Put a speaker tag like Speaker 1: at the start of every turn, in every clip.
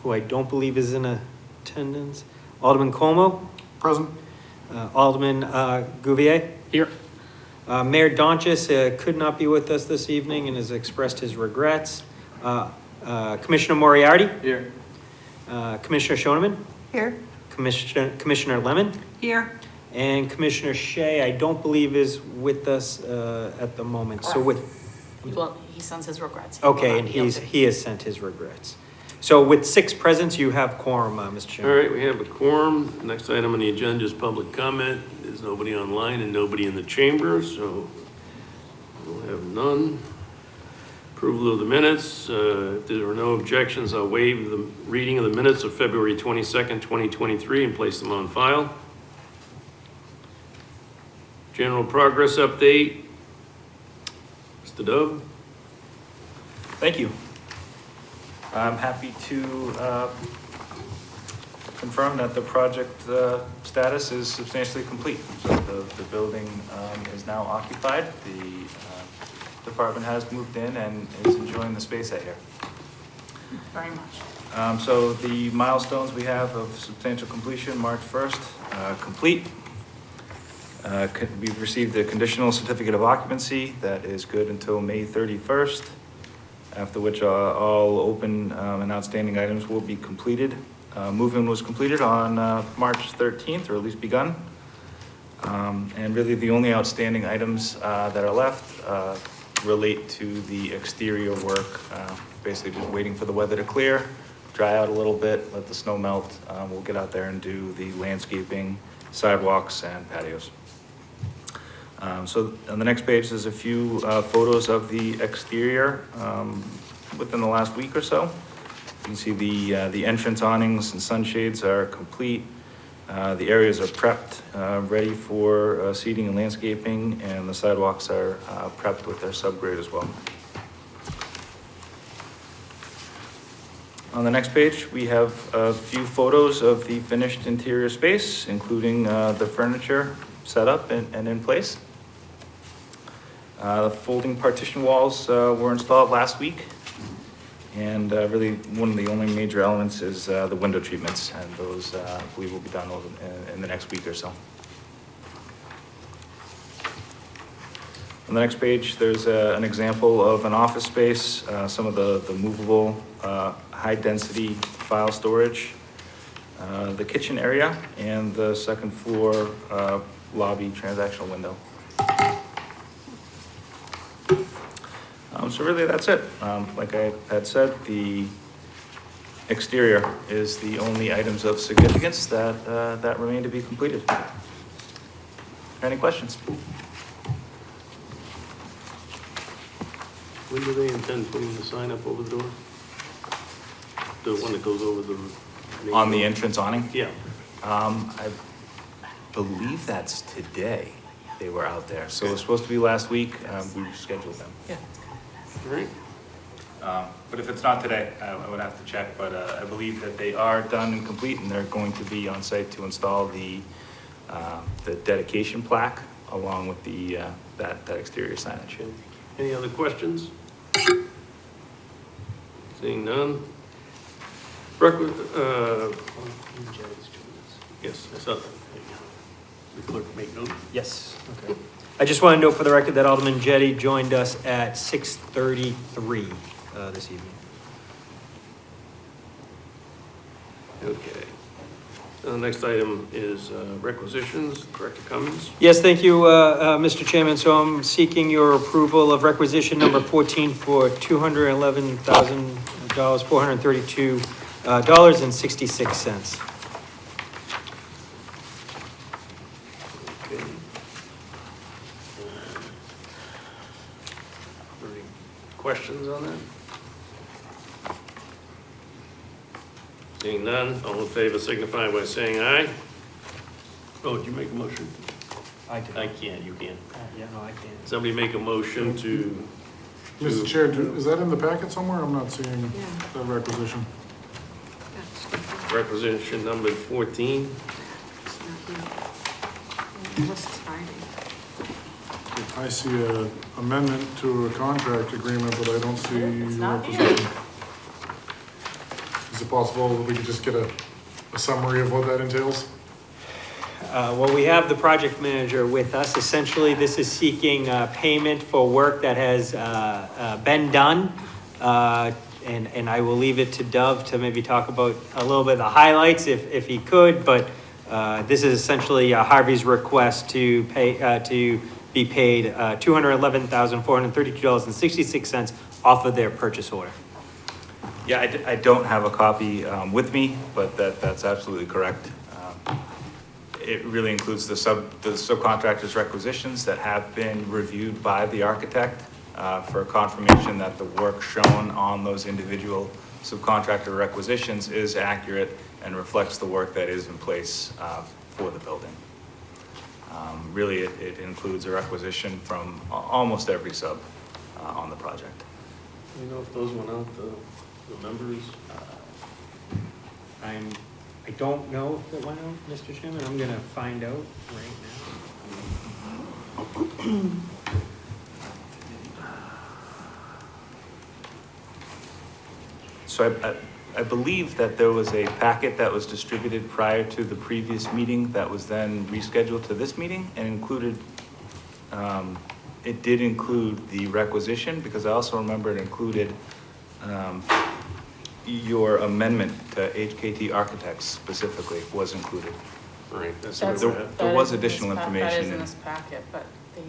Speaker 1: who I don't believe is in attendance. Alderman Como,
Speaker 2: Present.
Speaker 1: Alderman Gouvier.
Speaker 3: Here.
Speaker 1: Mayor Donchis could not be with us this evening and has expressed his regrets. Commissioner Moriarty.
Speaker 2: Here.
Speaker 1: Commissioner Shoneman.
Speaker 4: Here.
Speaker 1: Commissioner Lemon.
Speaker 4: Here.
Speaker 1: And Commissioner Shea, I don't believe is with us at the moment. So with,
Speaker 4: Well, he sends his regrets.
Speaker 1: okay, and he has sent his regrets. So with 6 presents, you have quorum, Mr.
Speaker 3: All
Speaker 1: Chairman.
Speaker 3: right, we have a quorum. Next item on the agenda is public comment. There's nobody online and nobody in the chamber, so we'll have none. Approval of the minutes. If there are no objections, I'll waive the reading of the minutes of February 22nd, 2023 and place them on file. General progress update. Mr. Dove.
Speaker 5: Thank you. I'm happy to confirm that the project status is substantially complete. So the building is now occupied. The department has moved in and is enjoying the space out here.
Speaker 4: Very much.
Speaker 5: So the milestones we have of substantial completion, March 1st, complete. We've received a conditional certificate of occupancy that is good until May 31st, after which all open and outstanding items will be completed. Move-in was completed on March 13th, or at least begun. And really the only outstanding items that are left relate to the exterior work, basically just waiting for the weather to clear, dry out a little bit, let the snow melt. We'll get out there and do the landscaping, sidewalks, and patios. So on the next page, there's a few photos of the exterior within the last week or so. You can see the entrance awnings and sunshades are complete. The areas are prepped, ready for seating and landscaping, and the sidewalks are prepped with their subgrade as well. On the next page, we have a few photos of the finished interior space, including the furniture set up and in place. The folding partition walls were installed last week. And really, one of the only major elements is the window treatments, and those I believe will be done in the next week or so. On the next page, there's an example of an office space, some of the movable high-density file storage, the kitchen area, and the second floor lobby transactional window. So really, that's it. Like I had said, the exterior is the only items of significance that remain to be completed. Any questions?
Speaker 3: When do they intend putting the sign up over the door? The one that goes over the main
Speaker 5: On the
Speaker 3: door?
Speaker 5: entrance awning?
Speaker 3: Yeah.
Speaker 5: I believe that's today they were out there. So it was supposed to be last week. We rescheduled them.
Speaker 4: Yeah.
Speaker 3: All right.
Speaker 5: But if it's not today, I would have to check, but I believe that they are done and complete, and they're going to be on site to install the dedication plaque along with the that exterior signage.
Speaker 3: Any other questions? Seeing none. Yes, I saw that. The clerk make note.
Speaker 1: Yes, okay. I just want to note for the record that Alderman Jettie joined us at 6:33 this evening.
Speaker 3: Okay. The next item is requisitions. Director Cummings.
Speaker 1: Yes, thank you, Mr. Chairman. So I'm seeking your approval of requisition number 14 for $211,000, $432.66.
Speaker 3: Okay. Any questions on that? Seeing none, all in favor signify by saying aye. Oh, did you make a motion?
Speaker 1: I did.
Speaker 3: I can't, you can't.
Speaker 1: Yeah, no, I can't.
Speaker 3: Somebody make a motion to...
Speaker 2: Mr. Chair, is that in the packet somewhere? I'm not seeing that requisition.
Speaker 3: Requisition number 14.
Speaker 2: I see a amendment to a contract agreement, but I don't see
Speaker 4: It's
Speaker 2: your
Speaker 4: not here.
Speaker 2: requisition. Is it possible, we could just get a summary of what that entails?
Speaker 1: Well, we have the project manager with us. Essentially, this is seeking payment for work that has been done. And I will leave it to Dove to maybe talk about a little bit of the highlights if he could, but this is essentially Harvey's request to be paid $211,432.66 off of their purchase order.
Speaker 5: Yeah, I don't have a copy with me, but that's absolutely correct. It really includes the subcontractor's requisitions that have been reviewed by the architect for confirmation that the work shown on those individual subcontractor requisitions is accurate and reflects the work that is in place for the building. Really, it includes a requisition from almost every sub on the project.
Speaker 3: Do you know if those went out, the numbers?
Speaker 1: I don't know if it went out, Mr. Chairman. I'm gonna find out right now.
Speaker 5: So I believe that there was a packet that was distributed prior to the previous meeting that was then rescheduled to this meeting and included, it did include the requisition, because I also remember it included your amendment to HKT Architects specifically was included.
Speaker 3: Right, that's
Speaker 5: So
Speaker 3: what
Speaker 5: there was additional information
Speaker 4: That is in
Speaker 5: in-
Speaker 4: this packet, but the,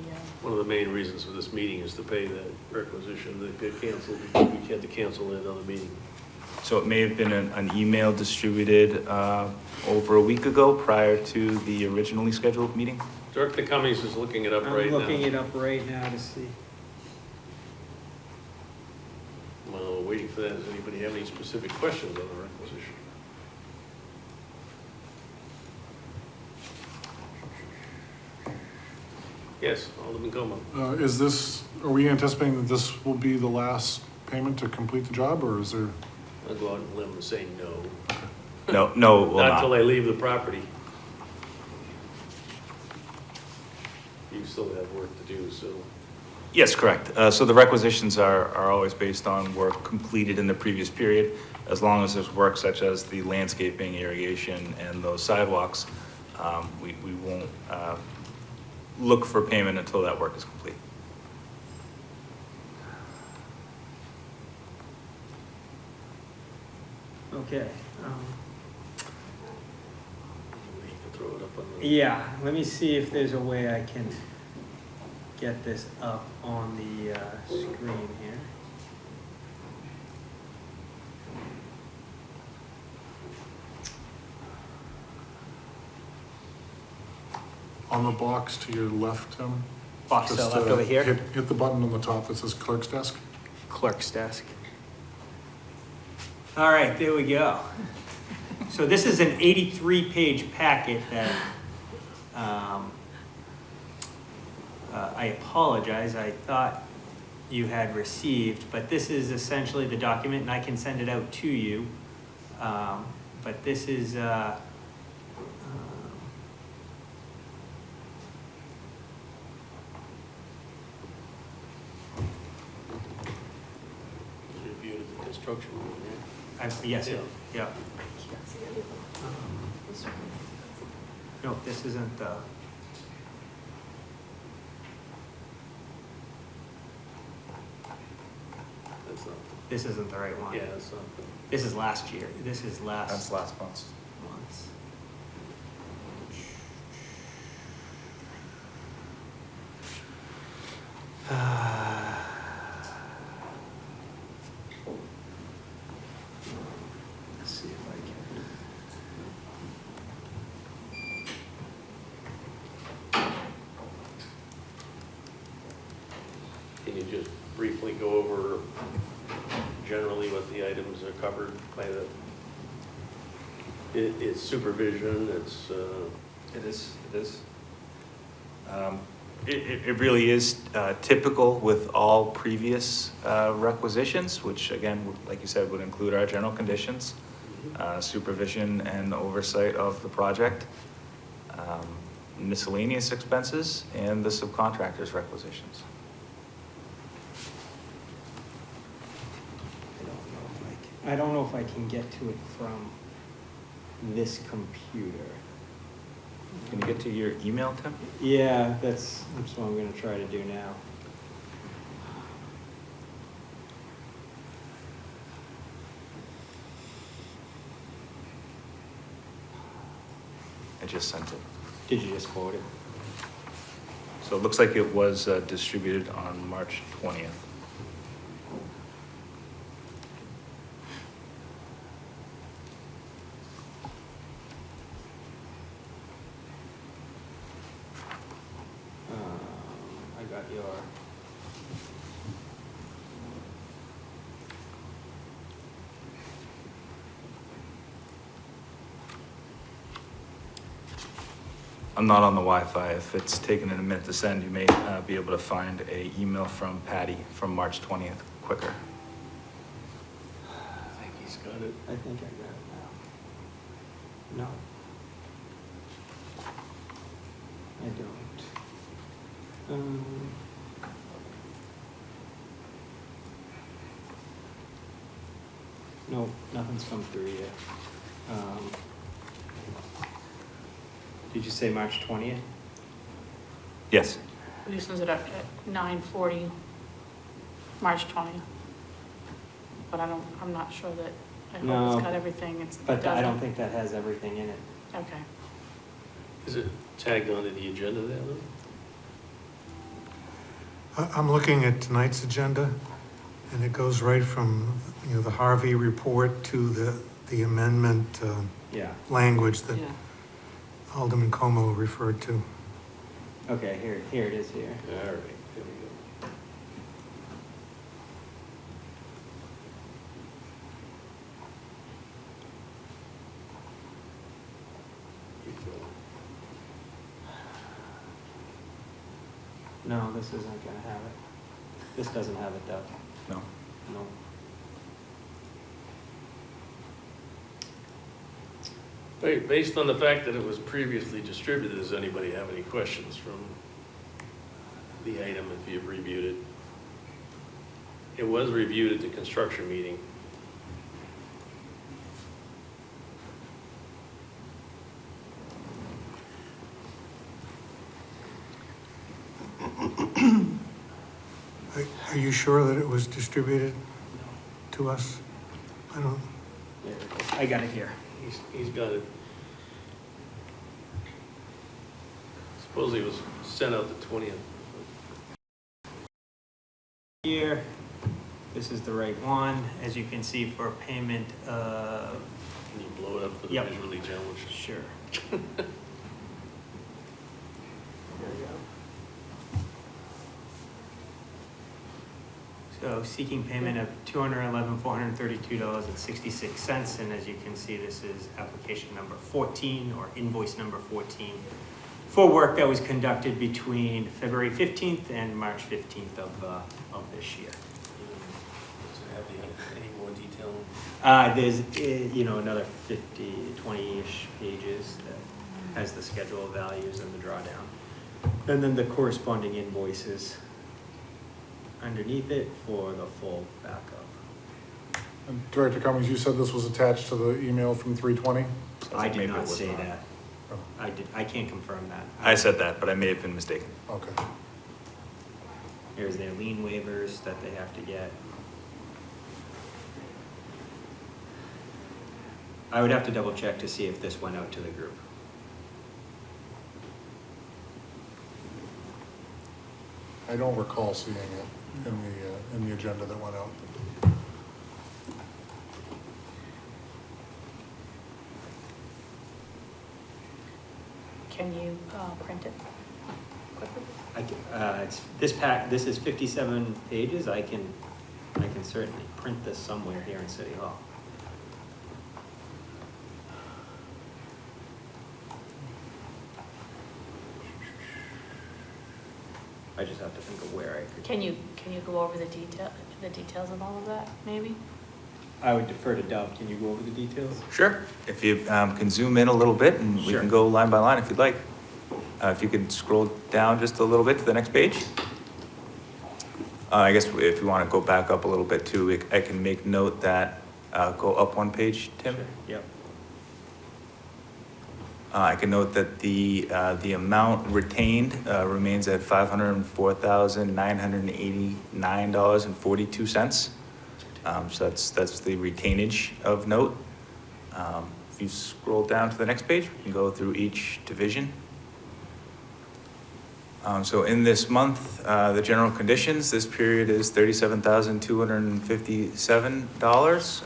Speaker 3: one of the main reasons for this meeting is to pay that requisition that got canceled, because we had to cancel that other meeting.
Speaker 5: So it may have been an email distributed over a week ago prior to the originally scheduled meeting.
Speaker 3: Director Cummings is looking it up right now.
Speaker 1: I'm looking it up right now to see.
Speaker 3: While we're waiting for that, does anybody have any specific questions on the requisition? Yes, Alderman Goma.
Speaker 2: Are we anticipating that this will be the last payment to complete the job, or is there?
Speaker 3: I'll go out on a limb and say no.
Speaker 5: No, it will
Speaker 3: Not
Speaker 5: not.
Speaker 3: until I leave the property. You still have work to do, so.
Speaker 5: Yes, correct. So the requisitions are always based on work completed in the previous period, as long as there's work such as the landscaping, irrigation, and those sidewalks. We won't look for payment until that work is complete.
Speaker 1: Okay.
Speaker 3: You can throw it up on the.
Speaker 1: Yeah, let me see if there's a way I can get this up on the screen here.
Speaker 2: On the box to your left, Tim?
Speaker 1: Box to the
Speaker 2: Just,
Speaker 1: left over here?
Speaker 2: Hit the button on the top that says clerk's desk.
Speaker 1: Clerk's desk. All right, there we go. So this is an 83-page packet that, I apologize, I thought you had received, but this is essentially the document, and I can send it out to you. But this is,
Speaker 3: Reviewed at the construction room,
Speaker 1: yes,
Speaker 3: Yeah.
Speaker 1: yeah. No, this isn't the.
Speaker 3: That's not,
Speaker 1: This isn't the right one.
Speaker 3: yeah, that's not.
Speaker 1: This is last year. This is
Speaker 5: That's last month's.
Speaker 1: month's. Let's see if I can.
Speaker 3: Can you just briefly go over generally what the items are covered by the, it's supervision, it's,
Speaker 5: It is. It really is typical with all previous requisitions, which again, like you said, would include our general conditions, supervision and oversight of the project, miscellaneous expenses, and the subcontractor's requisitions.
Speaker 1: I don't know if I can. I don't know if I can get to it from this computer.
Speaker 5: Can you get to your email, Tim?
Speaker 1: Yeah, that's what I'm gonna try to do now.
Speaker 5: I just sent it.
Speaker 1: Did you just quote it?
Speaker 5: So it looks like it was distributed on March 20th.
Speaker 1: I got your.
Speaker 5: I'm not on the Wi-Fi. If it's taken a minute to send, you may be able to find a email from Patty from March 20th quicker.
Speaker 3: I think he's got it.
Speaker 1: I think I got it now. No. I don't. No, nothing's come through yet. Did you say March 20th?
Speaker 5: Yes.
Speaker 4: You sent it at 9:40, March 20th. But I'm not sure that, I hope
Speaker 1: No,
Speaker 4: it's got everything.
Speaker 1: But I don't think that has everything in it.
Speaker 4: Okay.
Speaker 3: Is it tagged onto the agenda there, though?
Speaker 6: I'm looking at tonight's agenda, and it goes right from, the Harvey report to the amendment
Speaker 1: Yeah,
Speaker 6: language that
Speaker 4: Yeah.
Speaker 6: Alderman Como referred to.
Speaker 1: okay, here it is here.
Speaker 3: All right, there we go. Keep going.
Speaker 1: No, this isn't gonna have it. This doesn't have it though.
Speaker 5: No.
Speaker 1: No.
Speaker 3: Wait, based on the fact that it was previously distributed, does anybody have any questions from the item if you've reviewed it? It was reviewed at the construction meeting.
Speaker 6: Are you sure that it was distributed to us? I don't,
Speaker 1: There it is. I got it here.
Speaker 3: He's got it. Supposedly it was sent out the 20th.
Speaker 1: Here, this is the right one. As you can see, for payment of,
Speaker 3: Can you blow it up for the
Speaker 1: Yep.
Speaker 3: visually challenged?
Speaker 1: sure. There we go. So seeking payment of $211,432.66, and as you can see, this is application number 14 or invoice number 14 for work that was conducted between February 15th and March 15th of this year.
Speaker 3: Does it have any more detail?
Speaker 1: There's, another 20-ish pages that has the schedule of values and the drawdown. And then the corresponding invoices underneath it for the full backup.
Speaker 2: And Director Cummings, you said this was attached to the email from 320?
Speaker 1: I did
Speaker 5: Maybe it
Speaker 1: not
Speaker 5: was
Speaker 1: say
Speaker 5: not.
Speaker 1: that.
Speaker 2: Oh,
Speaker 1: I can't confirm that.
Speaker 5: I said that, but I may have been mistaken.
Speaker 2: okay.
Speaker 1: Here's their lien waivers that they have to get. I would have to double check to see if this went out to the group.
Speaker 2: I don't recall seeing it in the agenda that went out.
Speaker 4: Can you print it quickly?
Speaker 1: This is 57 pages. I can certainly print this somewhere here in City Hall. I just have to think of where I could.
Speaker 4: Can you go over the details of all of that, maybe?
Speaker 1: I would defer to Dove. Can you go over the details?
Speaker 5: Sure. If you can zoom in a little bit, and we
Speaker 1: Sure.
Speaker 5: can go line by line if you'd like. If you could scroll down just a little bit to the next page. I guess if you want to go back up a little bit too, I can make note that go up one page, Tim.
Speaker 1: Yep.
Speaker 5: I can note that the amount retained remains at $504,989.42. So that's the retainage of note. If you scroll down to the next page, we can go through each division. So in this month, the general conditions, this period is $37,257.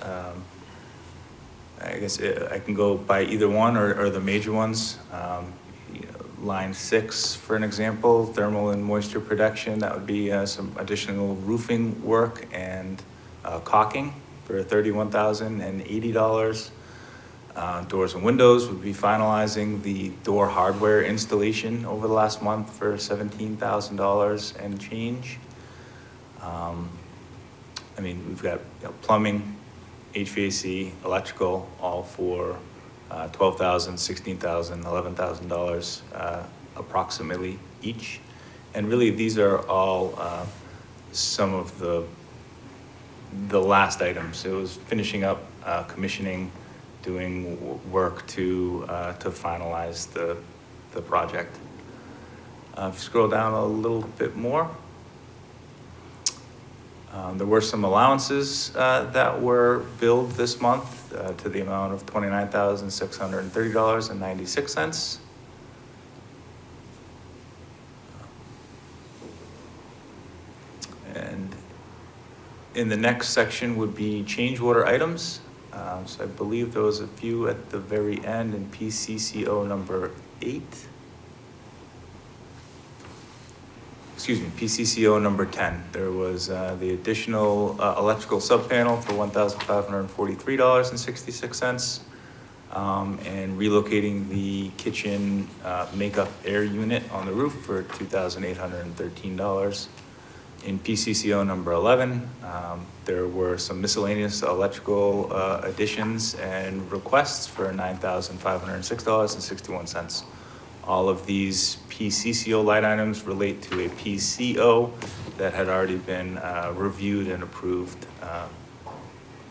Speaker 5: I guess I can go by either one or the major ones. Line 6, for an example, thermal and moisture protection, that would be some additional roofing work and caulking for $31,080. Doors and windows would be finalizing the door hardware installation over the last month for $17,000 and change. I mean, we've got plumbing, HVAC, electrical, all for $12,000, $16,000, $11,000 approximately each. And really, these are all some of the last items. It was finishing up commissioning, doing work to finalize the project. If you scroll down a little bit more, there were some allowances that were billed this month to the amount of $29,630.96. And in the next section would be change order items. So I believe there was a few at the very end in PCCO number 8. Excuse me, PCCO number 10. There was the additional electrical subpanel for $1,543.66, and relocating the kitchen makeup air unit on the roof for $2,813. In PCCO number 11, there were some miscellaneous electrical additions and requests for $9,506.61. All of these PCCO line items relate to a PCO that had already been reviewed and approved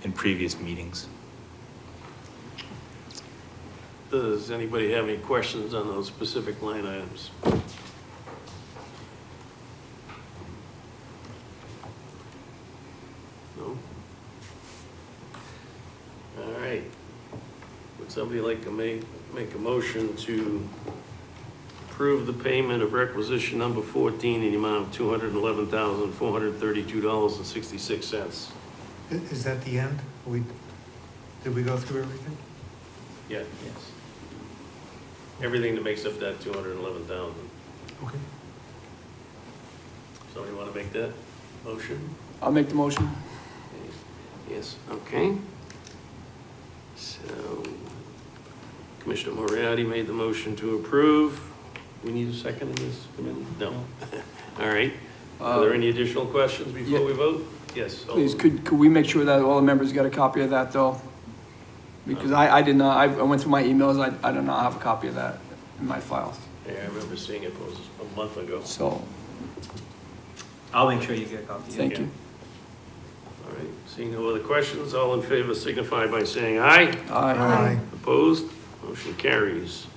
Speaker 5: in previous meetings.
Speaker 3: Does anybody have any questions on those specific line items? No? All right. Would somebody like to make a motion to approve the payment of requisition number 14 in the amount of $211,432.66?
Speaker 6: Is that the end? Did we go through everything?
Speaker 3: Yeah. Yes. Everything that makes up that 211,000.
Speaker 6: Okay.
Speaker 3: Somebody want to make that motion?
Speaker 7: I'll make the motion.
Speaker 3: Yes, okay. So, Commissioner Moriarty made the motion to approve. We need a second in this committee? No. All right. Are there any additional questions before we vote? Yes.
Speaker 7: Please, could we make sure that all the members get a copy of that, though? Because I did not, I went through my emails, I do not have a copy of that in my files.
Speaker 3: Yeah, I remember seeing it was a month ago.
Speaker 7: So,
Speaker 1: I'll make sure you get a copy.
Speaker 7: thank you.
Speaker 3: All right, seeing no other questions, all in favor signify by saying aye.
Speaker 7: Aye.
Speaker 3: Opposed? Motion carries.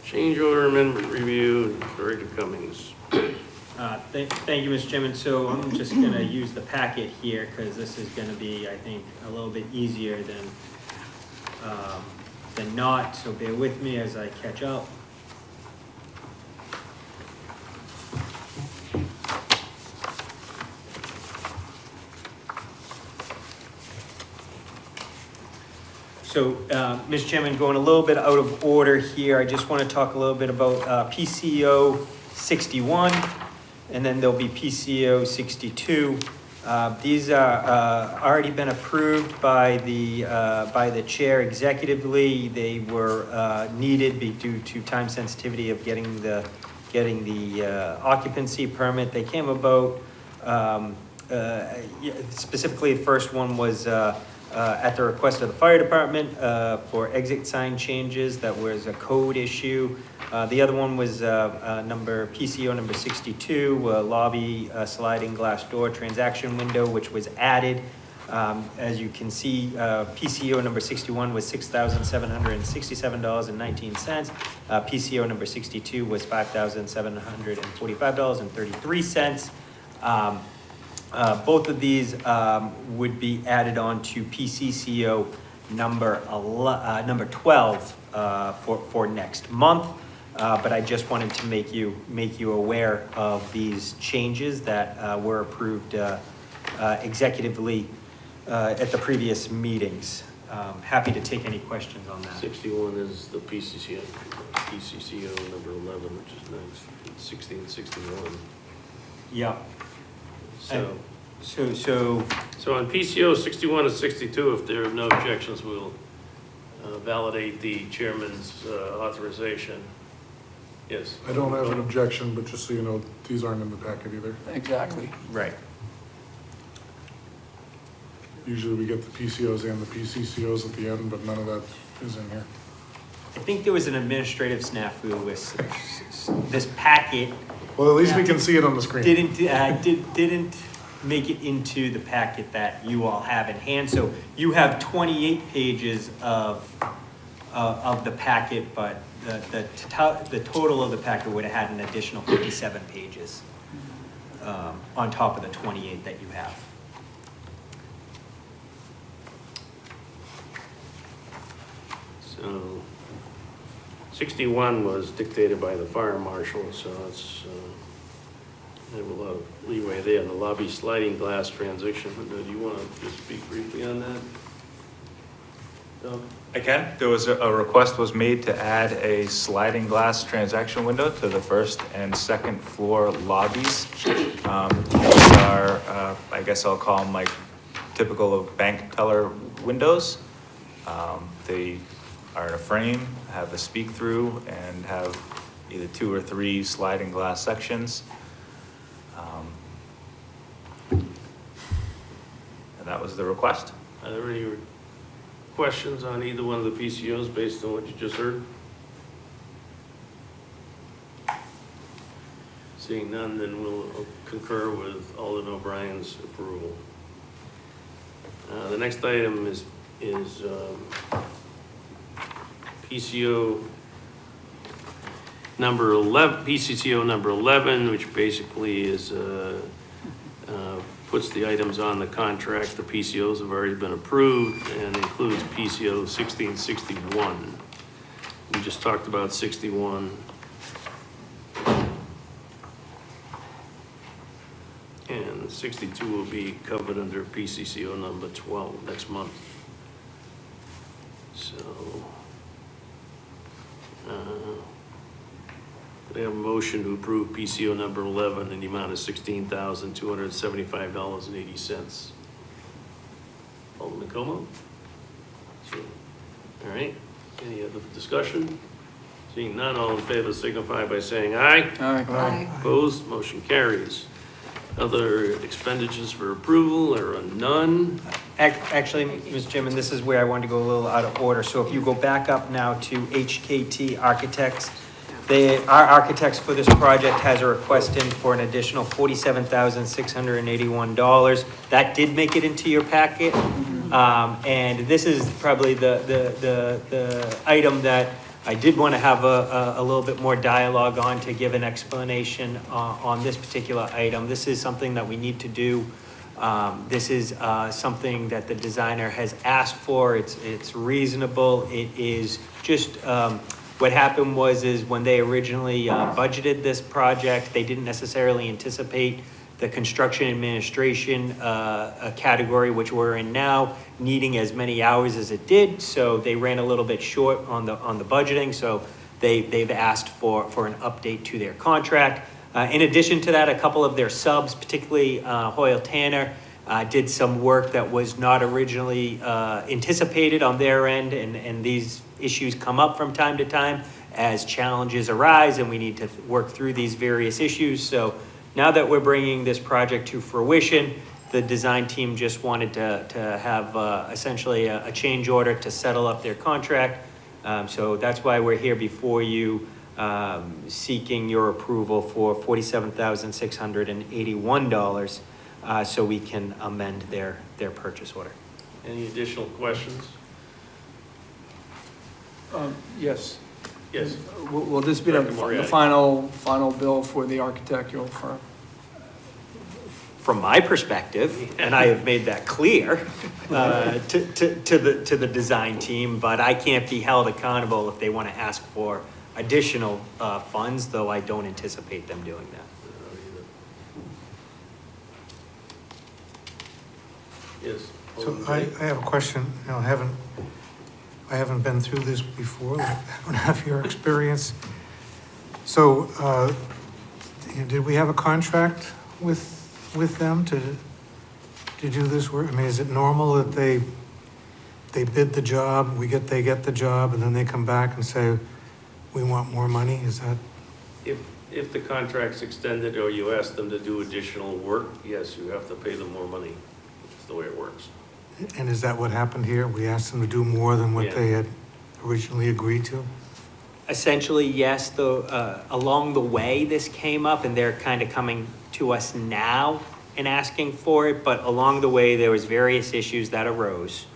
Speaker 3: Change order amendment review, Director Cummings.
Speaker 1: Thank you, Mr. Chairman. So I'm just gonna use the packet here because this is gonna be, I think, a little bit easier than not. So bear with me as I catch up. So, Mr. Chairman, going a little bit out of order here, I just want to talk a little bit about PCO 61, and then there'll be PCO 62. These are already been approved by the chair executively. They were needed due to time sensitivity of getting the occupancy permit. They came about, specifically the first one was at the request of the fire department for exit sign changes. That was a code issue. The other one was PCO number 62, lobby sliding glass door transaction window, which was added. As you can see, PCO number 61 was $6,767.19. PCO number 62 was $5,745.33. Both of these would be added on to PCCO number 12 for next month. But I just wanted to make you aware of these changes that were approved executively at the previous meetings. Happy to take any questions on that.
Speaker 3: 61 is the PCCO number 11, which is nice. 60 and 61.
Speaker 1: Yeah.
Speaker 3: So,
Speaker 1: So
Speaker 3: on PCO 61 and 62, if there are no objections, we'll validate the chairman's authorization. Yes.
Speaker 2: I don't have an objection, but just so you know, these aren't in the packet either.
Speaker 7: Exactly.
Speaker 1: right.
Speaker 2: Usually we get the PCOs and the PCCOs at the end, but none of that is in here.
Speaker 1: I think there was an administrative snafu with this packet.
Speaker 2: Well, at least we can see it on the screen.
Speaker 1: Didn't make it into the packet that you all have in hand. So you have 28 pages of the packet, but the total of the packet would have had an additional 57 pages on top of the 28 that you have.
Speaker 3: So 61 was dictated by the fire marshal, so it's, I have a lot of leeway there. The lobby sliding glass transition, do you want to just speak briefly on that? No?
Speaker 5: I can. There was a request was made to add a sliding glass transaction window to the first and second floor lobbies. These are, I guess I'll call them like typical of bank teller windows. They are in a frame, have the speak through, and have either 2 or 3 sliding glass sections. And that was the request.
Speaker 3: Are there any questions on either one of the PCOs based on what you just heard? Seeing none, then we'll concur with Alden O'Brien's approval. The next item is PCO number 11, PCCO number 11, which basically is puts the items on the contract. The PCOs have already been approved and includes PCO 60 and 61. We just talked about 61. And 62 will be covered under PCCO number 12 next month. So, we have a motion to approve PCO number 11 in the amount of $16,275.80. Alderman Como? Sure. All right, any other discussion? Seeing none, all in favor signify by saying aye.
Speaker 7: Aye.
Speaker 3: Opposed, motion carries. Other expenditures for approval are none.
Speaker 1: Actually, Mr. Chairman, this is where I wanted to go a little out of order. So if you go back up now to HKT Architects, our architects for this project has a request in for an additional $47,681. That did make it into your packet. And this is probably the item that I did want to have a little bit more dialogue on to give an explanation on this particular item. This is something that we need to do. This is something that the designer has asked for. It's reasonable. It is just, what happened is when they originally budgeted this project, they didn't necessarily anticipate the construction administration category, which we're in now, needing as many hours as it did. So they ran a little bit short on the budgeting. So they've asked for an update to their contract. In addition to that, a couple of their subs, particularly Hoyle Tanner, did some work that was not originally anticipated on their end, and these issues come up from time to time as challenges arise, and we need to work through these various issues. So now that we're bringing this project to fruition, the design team just wanted to have essentially a change order to settle up their contract. So that's why we're here before you, seeking your approval for $47,681. so we can amend their purchase order.
Speaker 3: Any additional questions?
Speaker 7: Yes.
Speaker 3: Yes.
Speaker 7: Will this be
Speaker 3: Director
Speaker 7: the
Speaker 3: Moriarty.
Speaker 7: final bill for the architectural firm?
Speaker 1: From my perspective, and I have made that clear to the design team, but I can't be held accountable if they want to ask for additional funds, though I don't anticipate them doing that.
Speaker 3: Yes.
Speaker 6: So I have a question, you know, I haven't been through this before, I don't have your experience. So, you know, did we have a contract with them to do this work? I mean, is it normal that they bid the job, they get the job, and then they come back and say, we want more money, is that?
Speaker 3: If the contract's extended or you ask them to do additional work, yes, you have to pay them more money. That's the way it works.
Speaker 6: And is that what happened here? We asked them to do more than what
Speaker 3: Yeah.
Speaker 6: they had originally agreed to?
Speaker 1: Essentially, yes, though, along the way, this came up, and they're kind of coming to us now and asking for it, but along the way, there was various issues that arose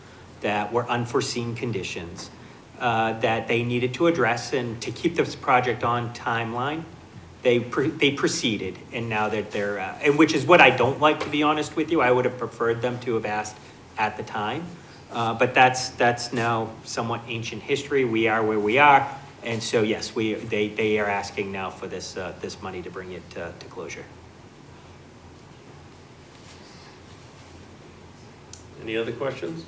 Speaker 1: that were unforeseen conditions that they needed to address, and to keep this project on timeline, they proceeded, and now that they're, and which is what I don't like, to be honest with you. I would have preferred them to have asked at the time, but that's now somewhat ancient history. We are where we are, and so yes, they are asking now for this money to bring it to closure.
Speaker 3: Any other questions?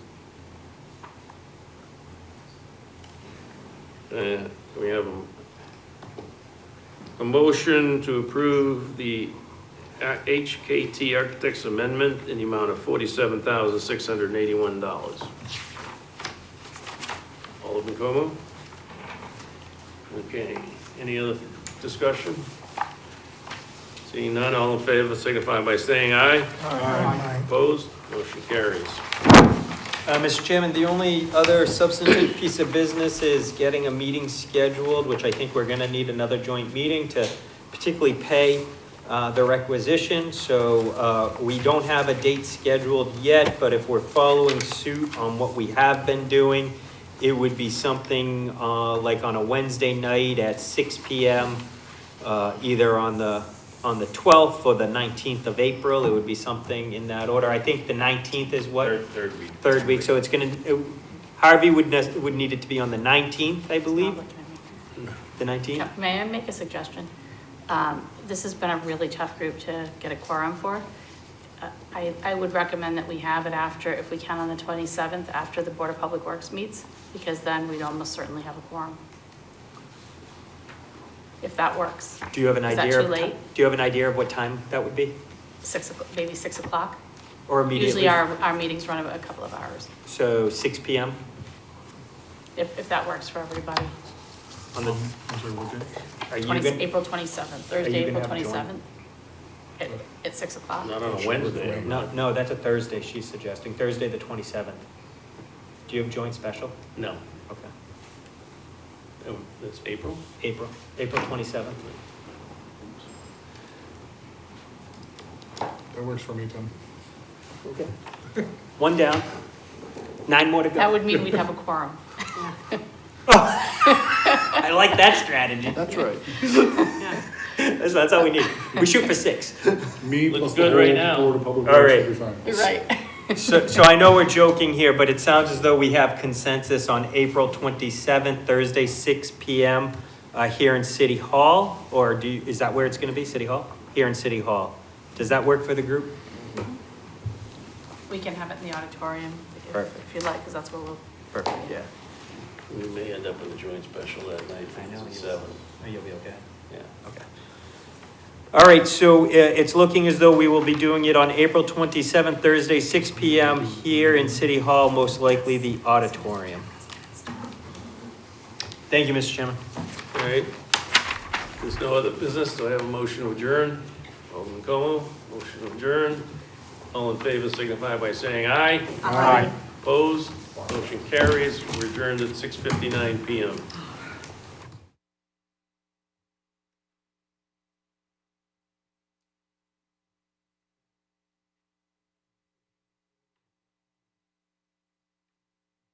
Speaker 3: We have a motion to approve the HKT Architects Amendment in the amount of $47,681. Alderman Como? Okay, any other discussion? Seeing none, all in favor signify by saying aye.
Speaker 6: Aye.
Speaker 3: Opposed? Motion carries.
Speaker 1: Mr. Chairman, the only other substantive piece of business is getting a meeting scheduled, which I think we're gonna need another joint meeting to particularly pay the requisition. So we don't have a date scheduled yet, but if we're following suit on what we have been doing, it would be something like on a Wednesday night at 6 p.m., either on the 12th or the 19th of April. It would be something in that order. I think the 19th is what?
Speaker 3: Third week.
Speaker 1: Third week, so it's gonna, Harvey would need it to be on the 19th, I believe, the 19th?
Speaker 4: May I make a suggestion? This has been a really tough group to get a quorum for. I would recommend that we have it after, if we can, on the 27th, after the Board of Public Works meets, because then we'd almost certainly have a quorum. If that works.
Speaker 1: Do you have an
Speaker 4: Is that
Speaker 1: idea?
Speaker 4: too late?
Speaker 1: Do you have an idea of what time that would be?
Speaker 4: 6 o'clock, maybe 6 o'clock?
Speaker 1: Or immediately?
Speaker 4: Usually our meetings run a couple of hours,
Speaker 1: So 6 p.m.
Speaker 4: if that works for everybody.
Speaker 1: on the,
Speaker 2: I'm sorry, what day?
Speaker 1: are you gonna,
Speaker 4: April 27th, Thursday,
Speaker 1: you
Speaker 4: April
Speaker 1: gonna have a joint?
Speaker 4: 27th, at 6 o'clock.
Speaker 3: Not on a Wednesday.
Speaker 1: no, that's a Thursday she's suggesting, Thursday the 27th. Do you have joint special?
Speaker 3: No.
Speaker 1: Okay.
Speaker 3: That's April?
Speaker 1: April 27th.
Speaker 2: That works for me, Tim.
Speaker 1: Okay. One down, 9 more to go.
Speaker 4: That would mean we'd have a quorum.
Speaker 1: I like that strategy.
Speaker 7: That's right.
Speaker 1: That's all we need. We shoot for 6.
Speaker 2: Me
Speaker 3: Looks
Speaker 2: plus the
Speaker 3: good right
Speaker 2: whole
Speaker 3: now.
Speaker 2: Board of Public
Speaker 1: All
Speaker 2: Works
Speaker 1: right.
Speaker 2: will be fine.
Speaker 4: You're right.
Speaker 1: So I know we're joking here, but it sounds as though we have consensus on April 27th, Thursday, 6 p.m. Here in City Hall, or is that where it's going to be, City Hall? Here in City Hall. Does that work for the group?
Speaker 4: We can have it in the auditorium
Speaker 1: Perfect.
Speaker 4: if you'd like, because that's where we'll.
Speaker 1: Perfect, yeah.
Speaker 3: We may end up in the joint special that night.
Speaker 1: I know.
Speaker 3: It's 7.
Speaker 1: You'll be okay.
Speaker 3: Yeah.
Speaker 1: Okay. All right, so it's looking as though we will be doing it on April 27th, Thursday, 6 p.m. here in City Hall, most likely the auditorium. Thank you, Mr. Chairman.
Speaker 3: All right. There's no other business. Do I have a motion to adjourn? Alderman Como, motion to adjourn. All in favor signify by saying aye.
Speaker 4: Aye.
Speaker 3: Opposed? Motion carries. We're adjourned at 6:59 p.m.